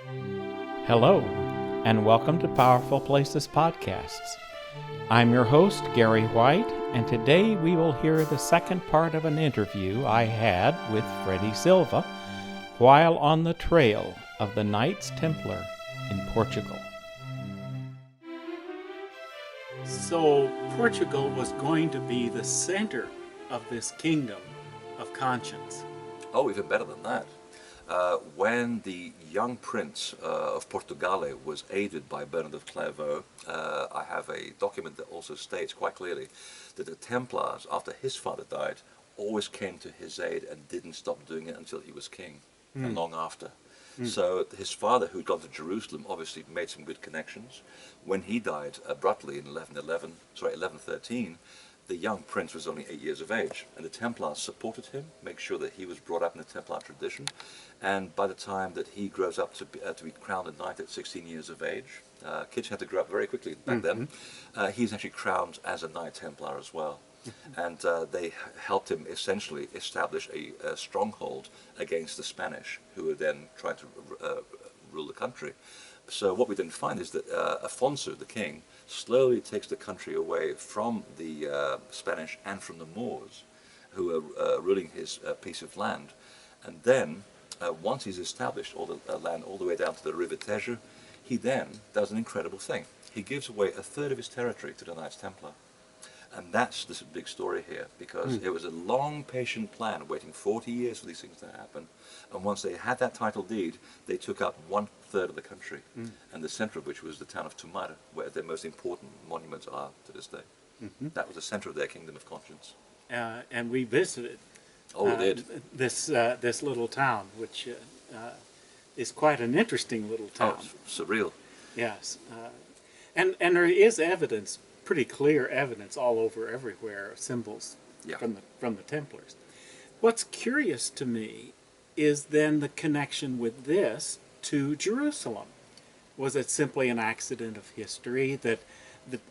Hello, and welcome to Powerful Places Podcasts. I'm your host, Gary White, and today we will hear the second part of an interview I had with Freddy Silva while on the trail of the Knights Templar in Portugal. So, Portugal was going to be the center of this kingdom of conscience. Oh, even better than that. When the young prince of Portugal was aided by Bernard of Clairvaux, I have a document that also states quite clearly that the Templars, after his father died, always came to his aid and didn't stop doing it until he was king, and long after. So his father, who'd gone to Jerusalem, obviously made some good connections. When he died abruptly in 1113, the young prince was only 8 years of age, and the Templars supported him, make sure that he was brought up in the Templar tradition, and by the time that he grows up to be crowned a knight at 16 years of age, kids had to grow up very quickly back then, he's actually crowned as a Knight Templar as well. And they helped him essentially establish a stronghold against the Spanish, who were then trying to rule the country. So what we then find is that Afonso, the king, slowly takes the country away from the Spanish and from the Moors, who are ruling his piece of land. And then, once he's established all the land all the way down to the River Tejo, he then does an incredible thing. He gives away a third of his territory to the Knights Templar. And that's this big story here, because it was a long, patient plan, waiting 40 years for these things to happen. And once they had that title deed, they took up 1/3 of the country, and the center of which was the town of Tomar, where their most important monuments are to this day. That was the center of their kingdom of conscience. And we visited this little town, which is quite an interesting little town. Oh, surreal. Yes. And there is evidence, pretty clear evidence all over everywhere, symbols from the Templars. What's curious to me is then the connection with this to Jerusalem. Was it simply an accident of history that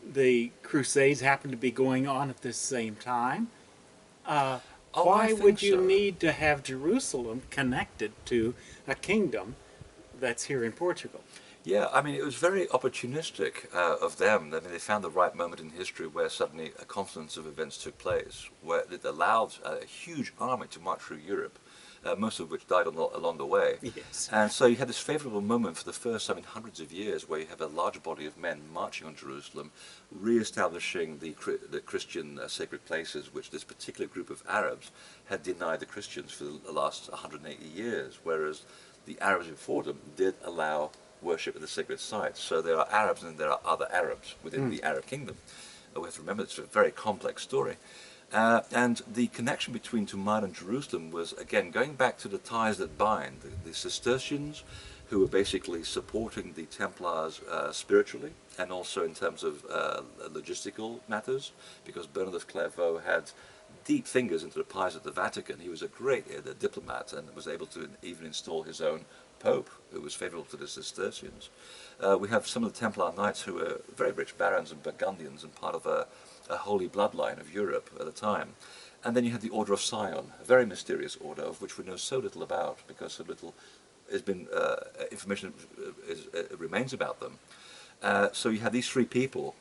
the Crusades happened to be going on at this same time? Why would you need to have Jerusalem connected to a kingdom that's here in Portugal? Yeah, I mean, it was very opportunistic of them. I mean, they found the right moment in history where suddenly a confluence of events took place, where it allowed a huge army to march through Europe, most of which died along the way. Yes. And so you had this favorable moment for the first, hundreds of years, where you have a large body of men marching on Jerusalem, re-establishing the Christian sacred places, which this particular group of Arabs had denied the Christians for the last 180 years, whereas the Arabs before them did allow worship at the sacred sites. So there are Arabs and there are other Arabs within the Arab kingdom. We have to remember it's a very complex story. And the connection between Tomar and Jerusalem was, again, going back to the ties that bind. The Cistercians, who were basically supporting the Templars spiritually, and also in terms of logistical matters, because Bernard of Clairvaux had deep fingers into the pies at the Vatican. He was a great diplomat and was able to even install his own Pope, who was favorable to the Cistercians. We have some of the Templar Knights who were very rich barons and Burgundians and part of a holy bloodline of Europe at the time. And then you had the Order of Sion, a very mysterious order of which we know so little about, because so little has been information remains about them. So you have these three people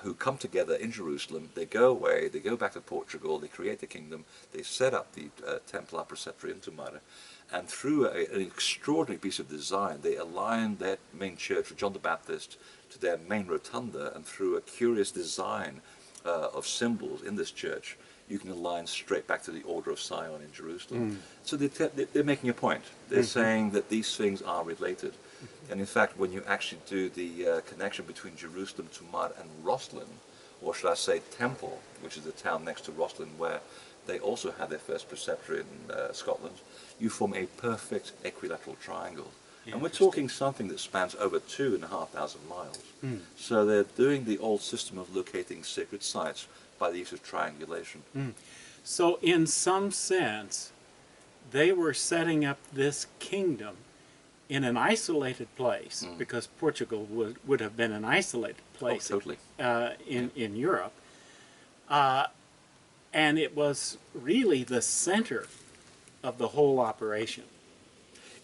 who come together in Jerusalem. They go away, they go back to Portugal, they create the kingdom, they set up the Templar Preceptory in Tomar, and through an extraordinary piece of design, they aligned their main church with John the Baptist to their main rotunda, and through a curious design of symbols in this church, you can align straight back to the Order of Sion in Jerusalem. So they're making a point. They're saying that these things are related. And in fact, when you actually do the connection between Jerusalem, Tomar, and Rosslyn, or should I say Temple, which is the town next to Rosslyn, where they also had their first preceptory in Scotland, you form a perfect equilateral triangle. And we're talking something that spans over 2,500 miles. So they're doing the old system of locating sacred sites by the use of triangulation. So in some sense, they were setting up this kingdom in an isolated place, because Portugal would have been an isolated place in Europe. And it was really the center of the whole operation.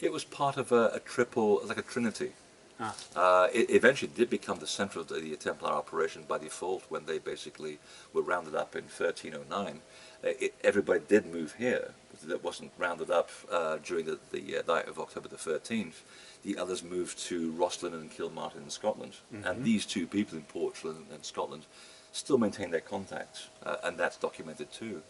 It was part of a triple, like a trinity. It eventually did become the center of the Templar operation by default when they basically were rounded up in 1309. Everybody did move here, but that wasn't rounded up during the night of October the 13th. The others moved to Rosslyn and Kilmartin in Scotland. And these two people in Portugal and Scotland still maintain their contacts, and that's documented too.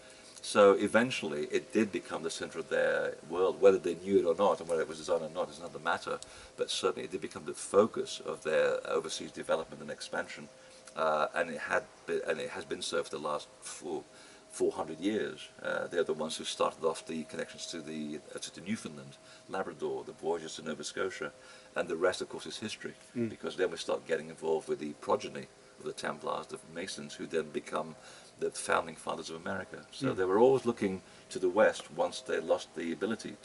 So eventually it did become the center of their world. Whether they knew it or not, and whether it was designed or not is another matter, but certainly it did become the focus of their overseas development and expansion, and it has been so for the last 400 years. They're the ones who started off the connections to to Newfoundland, Labrador, the voyages to Nova Scotia, and the rest of course is history, because then we start getting involved with the progeny of the Templars, the Masons, who then become the founding fathers of America. So they were always looking to the West once they lost the ability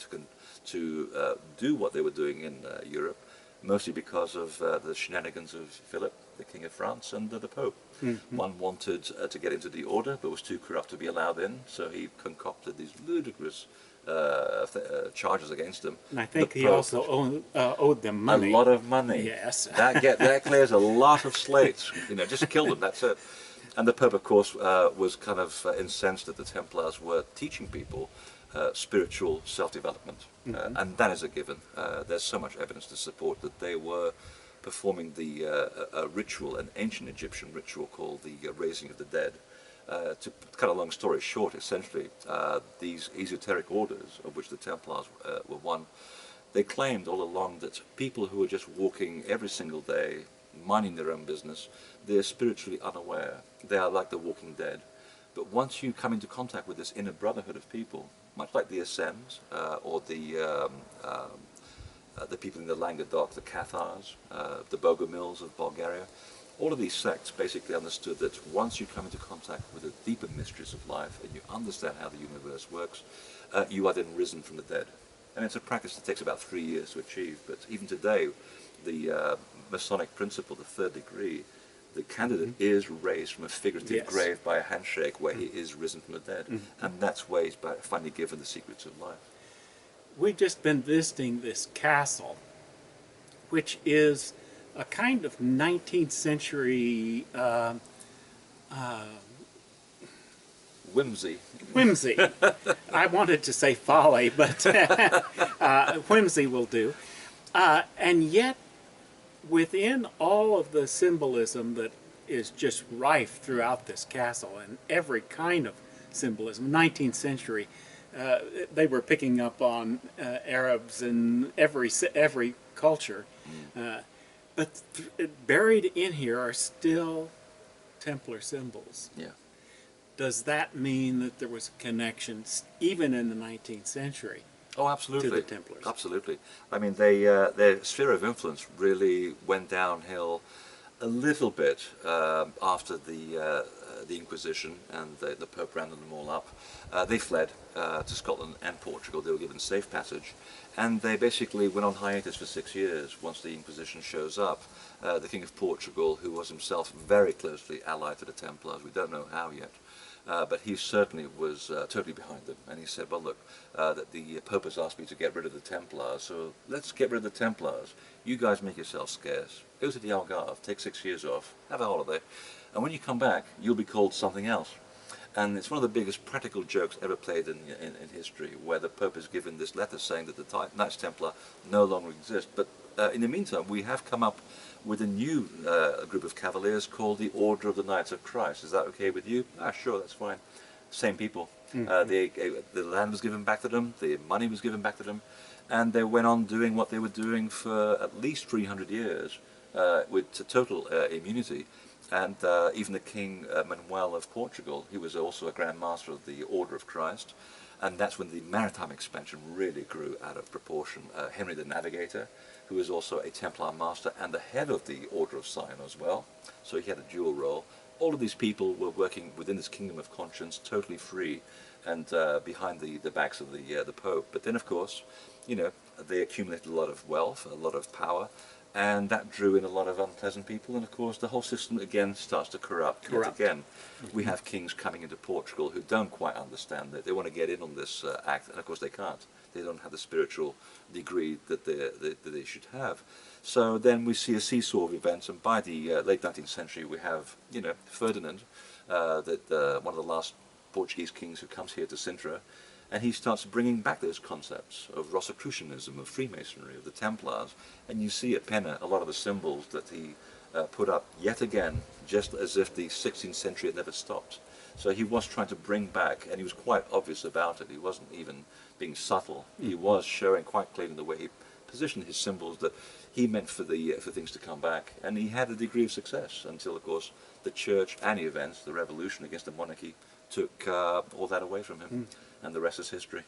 to do what they were doing in Europe, mostly because of the shenanigans of Philip, the King of France, and the Pope. One wanted to get into the order, but was too corrupt to be allowed in, so he concocted these ludicrous charges against them. And I think he also owed them money. A lot of money. Yes. that clears a lot of slates. Just kill them, that's it. And the Pope, of course, was kind of incensed that the Templars were teaching people spiritual self-development. And that is a given. There's so much evidence to support that they were performing a ritual, an ancient Egyptian ritual called the raising of the dead. To cut a long story short, essentially, these esoteric orders, of which the Templars were one, they claimed all along that people who were just walking every single day, minding their own business, they're spiritually unaware. They are like the walking dead. But once you come into contact with this inner brotherhood of people, much like the Essenes or the people in the Languedoc, the Cathars, the Bogomils of Bulgaria, all of these sects basically understood that once you come into contact with the deeper mysteries of life and you understand how the universe works, you are then risen from the dead. And it's a practice that takes about 3 years to achieve, but even today, the Masonic principle, the third degree, the candidate is raised from a figurative grave by a handshake where he is risen from the dead. And that's where he's finally given the secrets of life. We've just been visiting this castle, which is a kind of 19th century Whimsy. Whimsy. I wanted to say folly, but whimsy will do. And yet, within all of the symbolism that is just rife throughout this castle, and every kind of symbolism, 19th century, they were picking up on Arabs and every culture. But buried in here are still Templar symbols. Yeah. Does that mean that there was a connection, even in the 19th century, oh, absolutely, to the Templars? Absolutely. I mean, their sphere of influence really went downhill a little bit after the Inquisition and the Pope rounded them all up. They fled to Scotland and Portugal. They were given safe passage, and they basically went on hiatus for 6 years. Once the Inquisition shows up, the King of Portugal, who was himself very closely allied to the Templars, we don't know how yet, but he certainly was totally behind them. And he said, well, look, that the Pope has asked me to get rid of the Templars, so let's get rid of the Templars. You guys make yourselves scarce. Go to the Algarve, take 6 years off, have a holiday, and when you come back, you'll be called something else. And it's one of the biggest practical jokes ever played in history, where the Pope is given this letter saying that the Knights Templar no longer exist. But in the meantime, we have come up with a new group of cavaliers called the Order of the Knights of Christ. Is that okay with you? Ah, sure, that's fine. Same people. The land was given back to them, the money was given back to them, and they went on doing what they were doing for at least 300 years with total immunity. And even the King Manuel of Portugal, he was also a Grand Master of the Order of Christ, and that's when the maritime expansion really grew out of proportion. Henry the Navigator, who was also a Templar Master and the head of the Order of Sion as well, so he had a dual role. All of these people were working within this kingdom of conscience, totally free, and behind the backs of the Pope. But then, of course, they accumulated a lot of wealth, a lot of power, and that drew in a lot of unpleasant people, and of course the whole system again starts to corrupt. Yet again, we have kings coming into Portugal who don't quite understand it. They want to get in on this act, and of course they can't. They don't have the spiritual degree that they should have. So then we see a seesaw of events, and by the late 19th century we have, Ferdinand, one of the last Portuguese kings who comes here to Sintra, and he starts bringing back those concepts of Rosicrucianism, of Freemasonry, of the Templars, and you see at Pena a lot of the symbols that he put up yet again, just as if the 16th century had never stopped. So he was trying to bring back, and he was quite obvious about it. He wasn't even being subtle. He was showing quite clearly in the way he positioned his symbols that he meant for things to come back, and he had a degree of success until, of course, the church and the events, the revolution against the monarchy, took all that away from him, and the rest is history.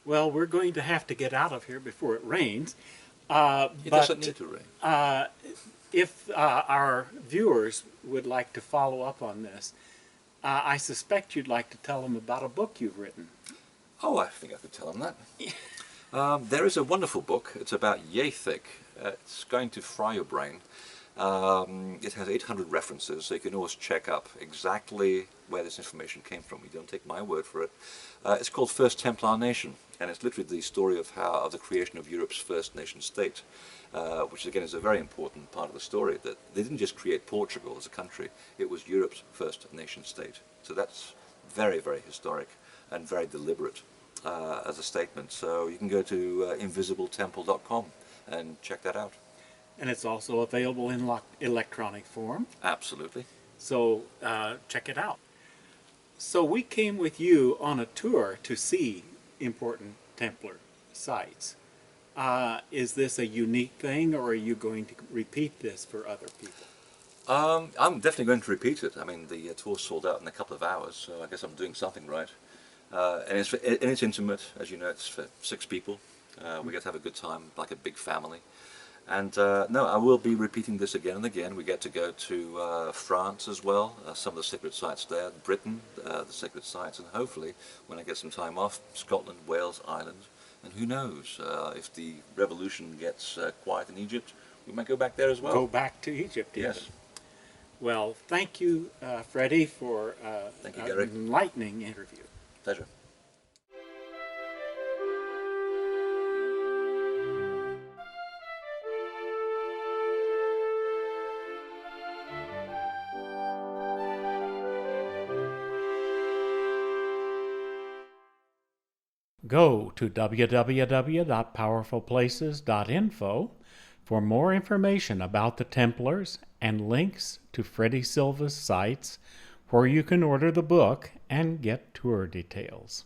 Well, we're going to have to get out of here before it rains. It doesn't need to rain. If our viewers would like to follow up on this, I suspect you'd like to tell them about a book you've written. Oh, I think I could tell them that. There is a wonderful book. It's about yay thick. It's going to fry your brain. It has 800 references, so you can always check up exactly where this information came from. You don't take my word for it. It's called First Templar Nation, and it's literally the story of the creation of Europe's first nation state, which again is a very important part of the story, that they didn't just create Portugal as a country, it was Europe's first nation state. So that's very, very historic and very deliberate as a statement. So you can go to invisibletemple.com and check that out. And it's also available in electronic form. Absolutely. So check it out. So we came with you on a tour to see important Templar sites. Is this a unique thing, or are you going to repeat this for other people? I'm definitely going to repeat it. I mean, the tour sold out in a couple of hours, so I guess I'm doing something right. And it's intimate, as you know. It's for 6 people. We get to have a good time, like a big family. And no, I will be repeating this again and again. We get to go to France as well, some of the sacred sites there, Britain, the sacred sites, and hopefully, when I get some time off, Scotland, Wales, Ireland, and who knows, if the revolution gets quiet in Egypt, we might go back there as well. Go back to Egypt, yes. Even. Well, thank you, Freddy, for Thank you, an Gary. enlightening interview. Pleasure. Go to www.powerfulplaces.info for more information about the Templars and links to Freddy Silva's sites, where you can order the book and get tour details.